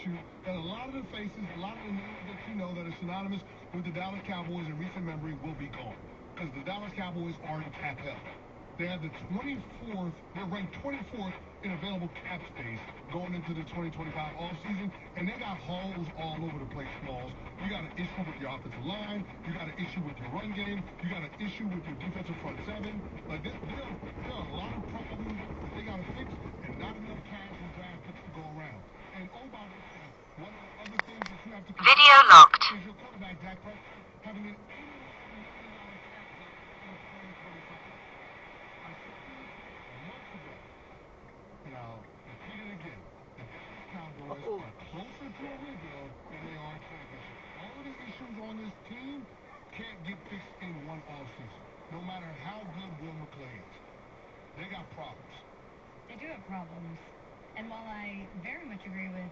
you that a lot of the faces, a lot of the names that you know that are synonymous with the Dallas Cowboys in recent memory will be gone. Because the Dallas Cowboys are in cap hell. They have the 24th, they're ranked 24th in available cap space going into the 2025 offseason, and they got holes all over the place, Smalls. You got an issue with your offensive line, you got an issue with your run game, you got an issue with your defensive front seven. Like, there are a lot of problems that they got to fix, and not enough cash and draft picks to go around. And oh, by the way, one of the other things that you have to consider Video locked. is your quarterback, Dak Prescott, having an $81 million cap hit in 2025. I said this months ago, and I'll repeat it again. The Dallas Cowboys are closer to a rebuild than they are a championship. All of the issues on this team can't get fixed in one offseason, no matter how good Will McClay is. They got problems. They do have problems. And while I very much agree with